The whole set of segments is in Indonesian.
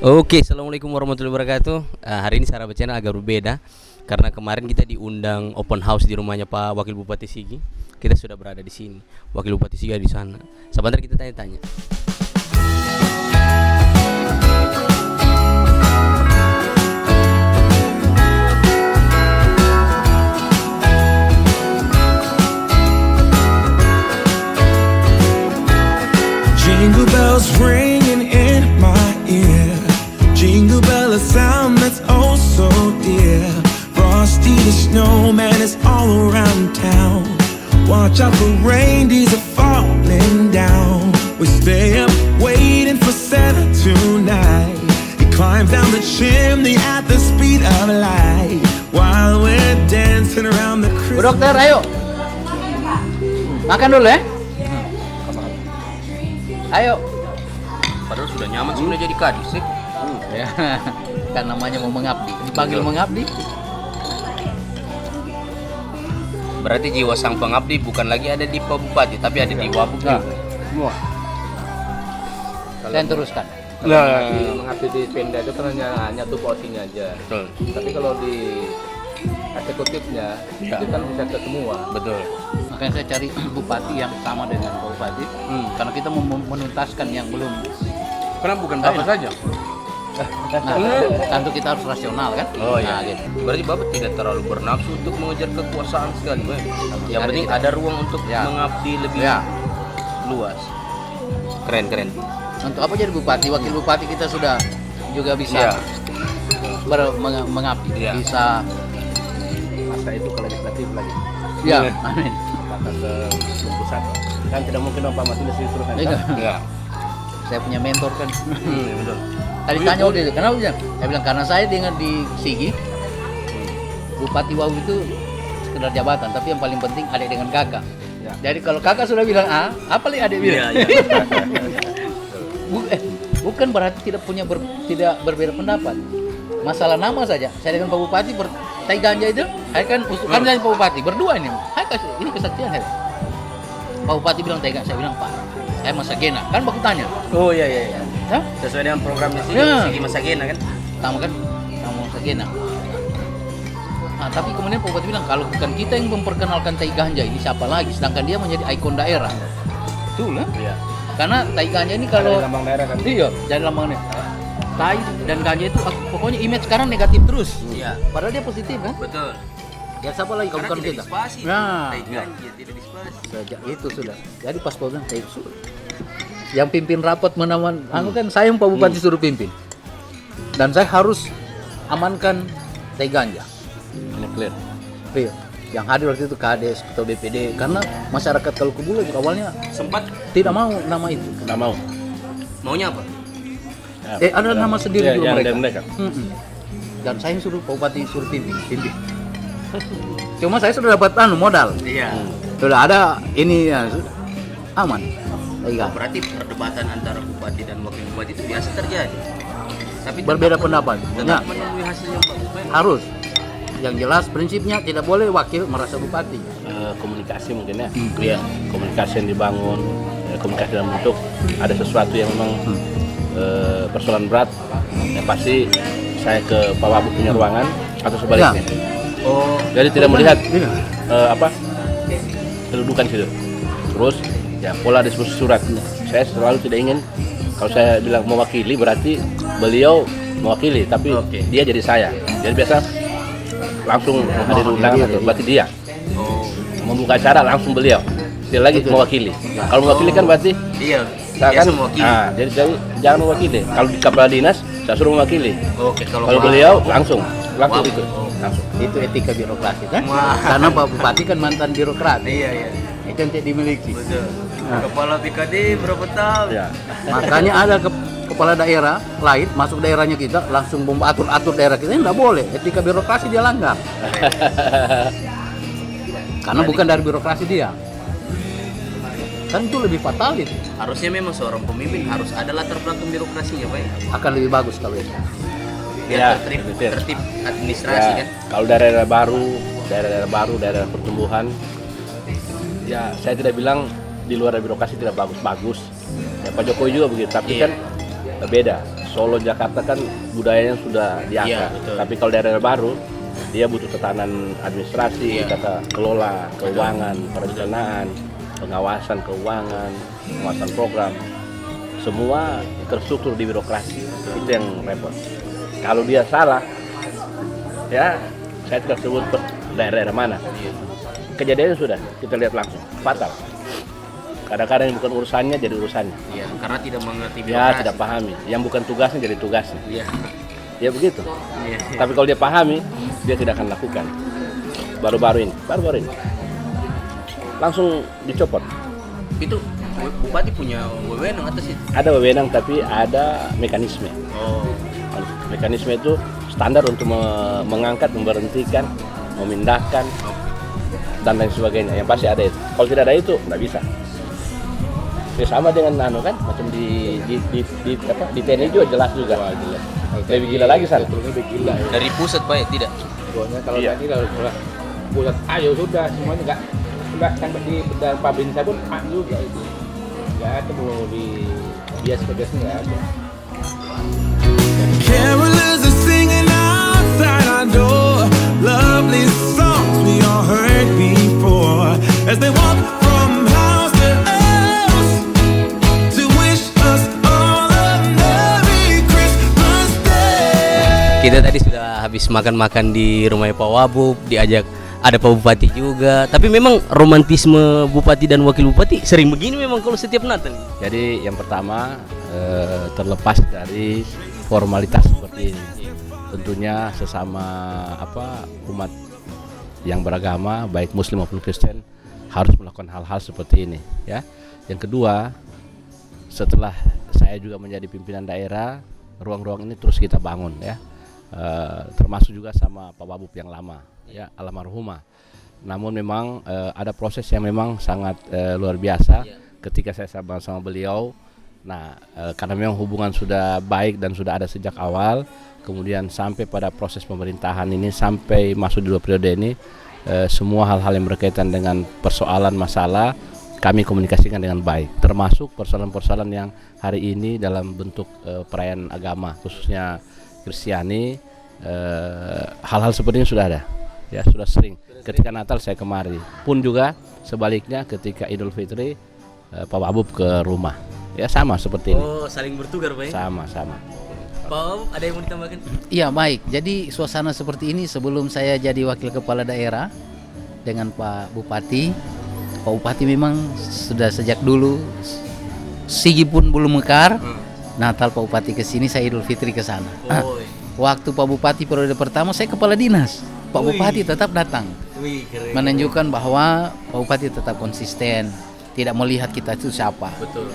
Oke, assalamualaikum warahmatullahi wabarakatuh. Hari ini Saraba Channel agak berbeda karena kemarin kita diundang open house di rumahnya Pak Wakil Bupati Sigi. Kita sudah berada di sini. Wakil Bupati Sigi ada di sana. Sebentar kita tanya-tanya. Jingle bells ringing in my ear. Jingle bell, a sound that's oh so dear. Frosty the snowman is all around town. Watch out for reindeers are falling down. We stay up waiting for Santa tonight. He climbs down the chimney at the speed of light while we're dancing around the Bu Christmas. dokter, ayo. Makan dulu ya. Ayo. Padahal sudah nyaman sudah jadi kadis sih. Ya, kan namanya mau mengabdi. Dipanggil mengabdi. Berarti jiwa sang pengabdi bukan lagi ada di Pak Bupati, tapi ada di Wabuk juga. Semua. Saya teruskan. Mengabdi di Pemda itu kan hanya tupoksinya aja. Betul. Tapi kalau di eksekutifnya itu kan bisa ke semua. Betul. Makanya saya cari bupati yang sama dengan Pak Bupati. Karena kita mau menuntaskan yang belum. Karena bukan bapak saja. Nah, tentu kita harus rasional kan? Oh iya. Nah, gitu. Berarti Bapak tidak terlalu bernafsu untuk mengejar kekuasaan sekali, Bang. Yang penting ada ruang untuk Ya. mengabdi lebih Ya. luas. Keren. Untuk apa jadi bupati? Wakil bupati kita sudah juga bisa Iya. mengabdi. Iya. Bisa. Masa itu ke legislatif lagi. Ya, amin. Apakah ke pusat? Kan tidak mungkin Pak Mati disuruh kan? Iya. Iya. Saya punya mentor kan. Iya, betul. Tadi tanya dia, kenapa dia? Saya bilang karena saya dengar di Sigi, Bupati Wau itu sekedar jabatan, tapi yang paling penting adik dengan kakak. Ya. Jadi kalau kakak sudah bilang A, apa lagi adik bilang? Iya. Bukan berarti tidak berbeda pendapat. Masalah nama saja. Saya dengan Pak Bupati tai ganja itu, saya kan usulkan dari Pak Bupati berdua ini. Saya kasih ini kesaksian saya. Pak Bupati bilang tai ganja, saya bilang Pak, saya Masagena. Kan baku tanya. Oh iya. Hah? Sesuai dengan program di sini, Ya. Sigi Masagena kan? Sama kan sama Masagena. Nah, tapi kemudian Pak Bupati bilang kalau bukan kita yang memperkenalkan tai ganja ini siapa lagi, sedangkan dia menjadi ikon daerah. Betul lah. Iya. Karena tai ganja ini kalau Ada lambang daerah kan? iya, jadi lambangnya. Tai dan ganja itu pokoknya image sekarang negatif terus. Iya. Padahal dia positif kan? Betul. Ya siapa lagi kalau bukan kita? Nah, Tidak dispasi. sejak itu sudah. Jadi pas Pak bilang tai sudah. Yang pimpin rapat menawan, kan saya yang Pak Bupati suruh pimpin. Dan saya harus amankan tai ganja. Ini clear. Iya. Yang hadir waktu itu Kades, Ketua BPD, karena masyarakat kalau Kubule juga awalnya Sempat tidak mau nama itu. Nggak mau. maunya apa? Ada nama sendiri Ya, dulu yang mereka. dari mereka. Dan saya yang suruh Pak Bupati suruh pimpin. Cuma saya sudah dapat modal. Iya. Sudah ada ini ya, sudah aman. Baik. Berarti perdebatan antara bupati dan wakil bupati itu biasa terjadi. Tapi Berbeda tetap pendapat. Tetap Nah, menemui hasil yang bagus. Bang. harus. Yang jelas prinsipnya tidak boleh wakil merasa bupati. Komunikasi mungkin ya. Iya. Komunikasi yang dibangun, komunikasi dalam bentuk ada sesuatu yang memang persoalan berat. Yang pasti saya ke Pak Wabuk punya ruangan atau sebaliknya. Oh, Jadi tidak melihat Iya. kedudukan situ. Terus ya pola diskusi surat. Saya selalu tidak ingin kalau saya bilang mewakili berarti beliau mewakili, tapi Oke. dia jadi saya. Jadi biasa langsung menghadiri undangan atau berarti dia membuka acara langsung beliau. Tidak lagi mewakili. Kalau mewakili kan berarti iya. saya Biasa kan mewakili. jadi jangan mewakili. Kalau di kepala dinas saya suruh mewakili. Oke, Kalau Pak- beliau langsung Wah. ikut. Langsung. Itu etika birokrasi kan? Wah. Karena Pak Bupati kan mantan birokrat. Iya. Itu yang tidak dimiliki. Betul. Kepala BKD berapa tahun? Ya. Makanya ada kepala daerah lain masuk daerahnya kita langsung atur daerah kita, ini nggak boleh. Etika birokrasi dia langgar. Karena bukan dari birokrasi dia. Kan itu lebih fatal itu. Harusnya memang seorang pemimpin harus ada latar belakang birokrasinya, Pak. Akan lebih bagus kalau itu. Biar Ya, betul. tertib administrasi kan. Kalau daerah baru, daerah pertumbuhan, ya saya tidak bilang di luar birokrasi tidak bagus-bagus. Ya, Pak Jokowi juga begitu, tapi Iya. kan beda. Solo Jakarta kan budayanya sudah Iya, diangkat. betul. Tapi kalau daerah baru dia butuh tekanan administrasi, Iya. tata kelola, keuangan, perencanaan, pengawasan keuangan, pengawasan program. Semua terstruktur di birokrasi. Itu yang repot. Kalau dia salah, ya saya tidak sebut daerah-daerah mana. Kejadiannya sudah kita lihat langsung, fatal. Kadang-kadang yang bukan urusannya jadi urusannya. Iya, karena tidak mengerti Dia birokrasi. tidak pahami. Yang bukan tugasnya jadi tugasnya. Iya. Ya begitu. Iya. Tapi kalau dia pahami, dia tidak akan lakukan. Baru-baru ini, langsung dicopot. Itu bupati punya wewenang atas itu. Ada wewenang tapi ada mekanisme. Oh. Mekanisme itu standar untuk mengangkat, memberhentikan, memindahkan dan lain sebagainya. Yang pasti ada itu. Kalau tidak ada itu, nggak bisa. Ya, sama dengan kan, macam di TNI juga jelas juga. Lebih gila lagi sana. Lebih gila ya. Dari pusat Pak ya, tidak. Pokoknya kalau Iya. tadi kalau pusat ayo sudah semuanya nggak sampai di dan pabrik sabun juga itu. Nggak ada mau di bias-biasnya nggak ada. Carolers are singing outside our door. Lovely songs we all heard before. As they walk from house to house to wish us all a Merry Christmas Day. Kita tadi sudah habis makan-makan di rumahnya Pak Wabub, diajak ada Pak Bupati juga. Tapi memang romantisme Bupati dan Wakil Bupati sering begini memang kalau setiap Natal. Jadi yang pertama terlepas dari formalitas seperti ini, tentunya sesama umat yang beragama baik Muslim maupun Kristen harus melakukan hal-hal seperti ini ya. Yang kedua, setelah saya juga menjadi pimpinan daerah, ruang-ruang ini terus kita bangun ya. Termasuk juga sama Pak Wabub yang lama ya, almarhumah. Namun memang ada proses yang memang sangat luar biasa ketika saya sama beliau. Nah, karena memang hubungan sudah baik dan sudah ada sejak awal, kemudian sampai pada proses pemerintahan ini sampai masuk di 2 periode ini, semua hal-hal yang berkaitan dengan persoalan masalah kami komunikasikan dengan baik, termasuk persoalan-persoalan yang hari ini dalam bentuk perayaan agama khususnya Kristiani, hal-hal seperti ini sudah ada ya, sudah sering. Ketika Natal saya kemari, pun juga sebaliknya ketika Idul Fitri Pak Wabub ke rumah ya, sama seperti ini. Oh, saling bertukar Pak ya? Sama. Pak Wabub ada yang mau ditambahkan? Iya baik, jadi suasana seperti ini sebelum saya jadi wakil kepala daerah dengan Pak Bupati. Pak Bupati memang sudah sejak dulu, Sigi pun belum mekar, Natal Pak Bupati ke sini, saya Idul Fitri ke sana. Oh, Waktu Pak Bupati periode pertama saya kepala dinas, Pak Wih. Bupati tetap datang, wih, keren. menunjukkan bahwa Pak Bupati tetap konsisten, tidak melihat kita itu siapa. Betul.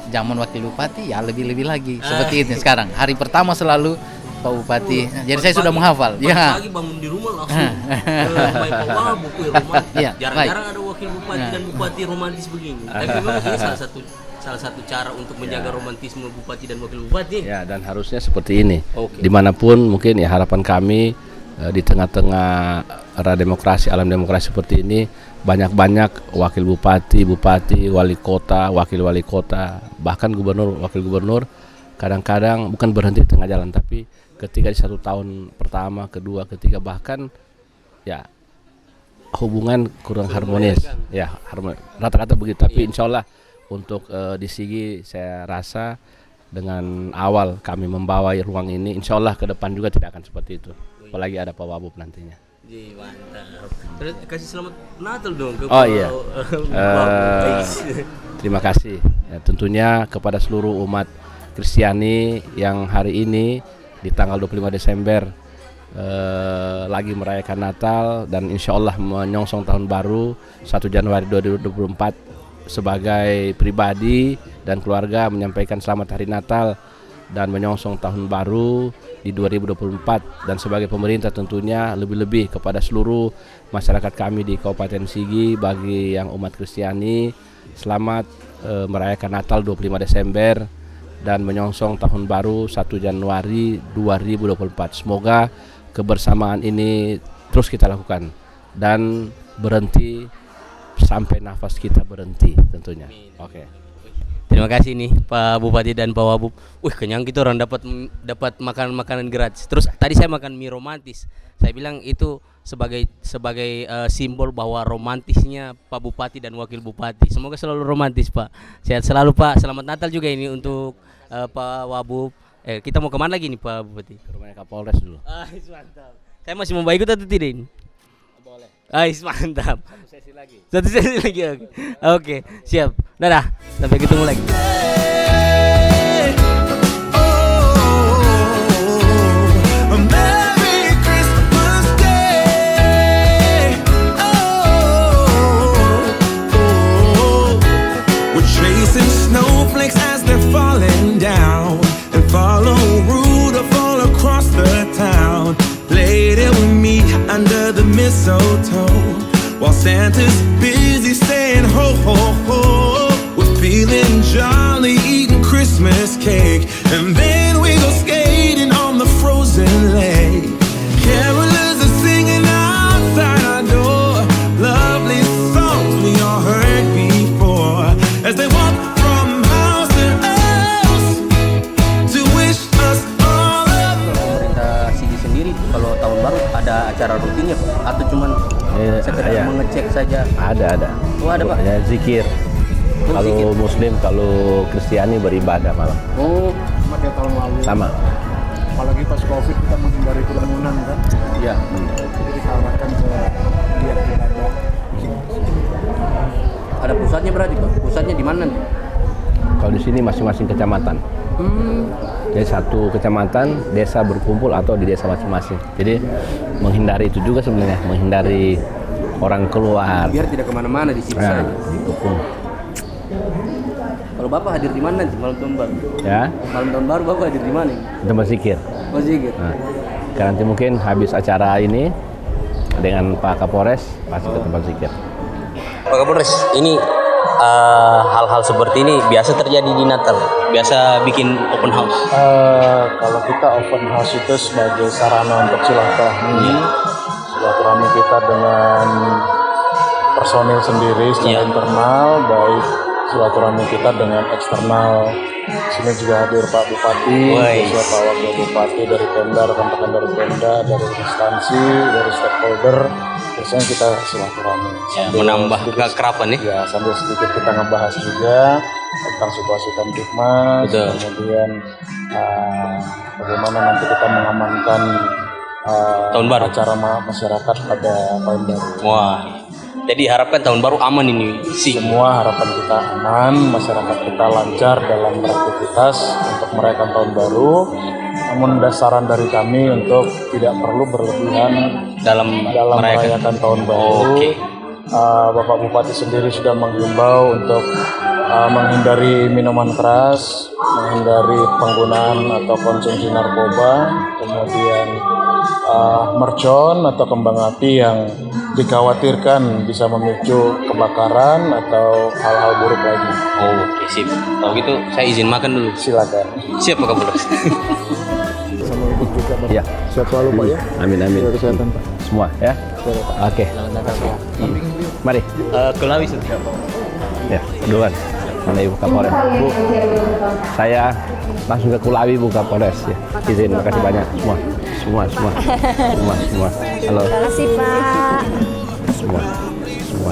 Zaman wakil bupati ya lebih-lebih lagi seperti itu sekarang. Hari pertama selalu Pak Bupati. Jadi saya sudah menghafal. Ya. Pagi bangun di rumah langsung ke rumah Pak Wabub, rumah. Iya, Jarang-jarang ada wakil bupati dan bupati romantis begini. Tapi memang ini salah satu cara untuk menjaga romantisme bupati dan wakil bupati. Ya, dan harusnya seperti ini. Oke. Dimanapun mungkin ya harapan kami di tengah-tengah era demokrasi, alam demokrasi seperti ini, banyak-banyak wakil bupati, wali kota, wakil wali kota, bahkan gubernur, wakil gubernur kadang-kadang bukan berhenti di tengah jalan, tapi ketika di 1 tahun pertama, kedua, ketiga bahkan ya hubungan kurang harmonis. Ya, rata-rata begitu. Tapi insya Allah untuk di Sigi saya rasa dengan awal kami membawa ruang ini, insya Allah ke depan juga tidak akan seperti itu. Apalagi ada Pak Wabub nantinya. Mantap. Terus kasih selamat Natal dong ke Oh iya. Wabub. Terima kasih. Ya, tentunya kepada seluruh umat Kristiani yang hari ini di tanggal 25 Desember lagi merayakan Natal dan insya Allah menyongsong tahun baru 1 Januari 2024, sebagai pribadi dan keluarga menyampaikan selamat hari Natal dan menyongsong tahun baru di 2024, dan sebagai pemerintah tentunya lebih-lebih kepada seluruh masyarakat kami di Kabupaten Sigi, bagi yang umat Kristiani selamat merayakan Natal 25 Desember dan menyongsong tahun baru 1 Januari 2024. Semoga kebersamaan ini terus kita lakukan dan berhenti sampai nafas kita berhenti tentunya. Oke. Terima kasih nih Pak Bupati dan Pak Wabub. Wih, kenyang kita orang dapat makan makanan gratis. Terus tadi saya makan mie romantis. Saya bilang itu sebagai simbol bahwa romantisnya Pak Bupati dan Wakil Bupati. Semoga selalu romantis, Pak. Sehat selalu, Pak. Selamat Natal juga ini untuk Pak Wabub. Kita mau kemana lagi nih Pak Bupati? Ke rumahnya Kapolres dulu. Mantap. Saya masih mau ikut atau tidak ini? Boleh. Mantap. Satu sesi lagi. Satu sesi lagi. Oke, siap. Dadah. Sampai ketemu lagi. Oh, a Merry Christmas Day. Oh, we're chasing snowflakes as they're falling down, and follow Rudolph all across the town. Play it with me under the mistletoe, while Santa's busy saying ho ho ho. We're feeling jolly, eating Christmas cake, and then we go skating on the frozen lake. Carolers are singing outside our door, lovely songs we all heard before, as they walk from house to house to wish us all a Pemerintah Sigi sendiri kalau tahun baru ada acara rutinnya Pak? Atau cuman sekedar mengecek saja? Ada. Oh, ada Pak? Ya, zikir. Kalau zikir. Muslim, kalau Kristiani beribadah malam. Oh, Sama kayak tahun lalu. Sama. Apalagi pas Covid kita menghindari kerumunan kan. iya. Jadi kita arahkan ke giat ibadah. Ada pusatnya berarti Pak? Pusatnya di mana nih? Kalau di sini masing-masing kecamatan. Jadi satu kecamatan, desa berkumpul atau di desa masing-masing. Jadi menghindari itu juga sebenarnya, menghindari orang keluar. Biar tidak kemana-mana di situ Nah, saja. dikepung. Kalau Bapak hadir di mana nanti malam tahun baru? Ya, Malam tahun baru Bapak hadir di mana? tempat zikir. Oh, zikir. Nah, karena nanti mungkin habis acara ini dengan Pak Kapolres pasti ke tempat zikir. Pak Kapolres, ini hal-hal seperti ini biasa terjadi di Natal. Biasa bikin open house. Kalau kita open house itu sebagai sarana untuk silaturahmi kita dengan personil sendiri secara internal, baik silaturahmi kita dengan eksternal. Sini juga hadir Pak Bupati, juga Pak Wakil Bupati dari Pemda, rekan-rekan dari Pemda, dari instansi, dari stakeholder. Biasanya kita silaturahmi. Menambah kekerapan ya. Ya, sambil sedikit kita ngebahas juga tentang situasi Kamtipmas, Betul. kemudian bagaimana nanti kita mengamankan Tahun baru. acara masyarakat pada tahun baru. Wah. Jadi harapkan tahun baru aman ini sih. Semua harapan kita aman, masyarakat kita lancar dalam beraktivitas untuk merayakan tahun baru. Namun saran dari kami untuk tidak perlu berlebihan dalam merayakan tahun baru. Oke. Bapak Bupati sendiri sudah menghimbau untuk menghindari minuman keras, menghindari penggunaan atau konsumsi narkoba, kemudian mercon atau kembang api yang dikhawatirkan bisa memicu kebakaran atau hal-hal buruk lagi. Oke, sip. Kalau gitu saya izin makan dulu. Silakan. Siap Pak Kapolres. Sama ibu juga Pak. Ya. Sehat selalu Pak ya. Amin. Jaga kesehatan Pak. Semua ya. Oke. Mari. Kelawi sudah. Ya, duluan. Mana Ibu Kapolres? Bu, saya langsung ke Kulawi Bu Kapolres ya. Izin, makasih banyak semua. Halo. Terima kasih Pak. Semua.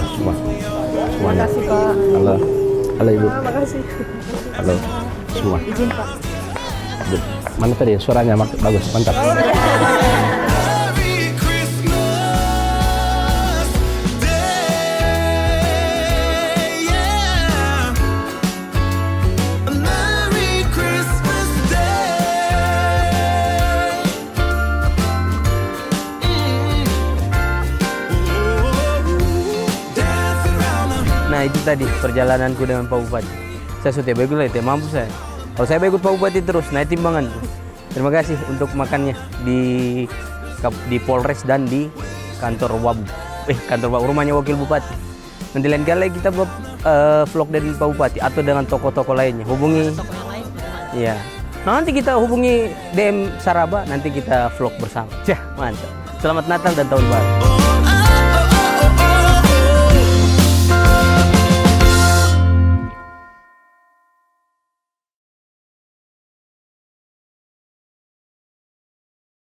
Semuanya. Makasih Pak. Halo Ibu. Makasih. Halo. Semua. Izin Pak. Mana tadi suaranya bagus, mantap. Merry Christmas Day, yeah. A Merry Christmas Day. Dance around the Nah, itu tadi perjalananku dengan Pak Bupati. Saya sudah ikut lah, tidak mampu saya. Kalau saya ikut Pak Bupati terus, naik timbanganku. Terima kasih untuk makannya di Polres dan di kantor Wabub. Kantor rumahnya Wakil Bupati. Nanti lain kali kita buat vlog dari Pak Bupati atau dengan toko-toko lainnya. Hubungi. Iya. Nanti kita hubungi DM Saraba, nanti kita vlog bersama. Mantap. Selamat Natal dan Tahun Baru.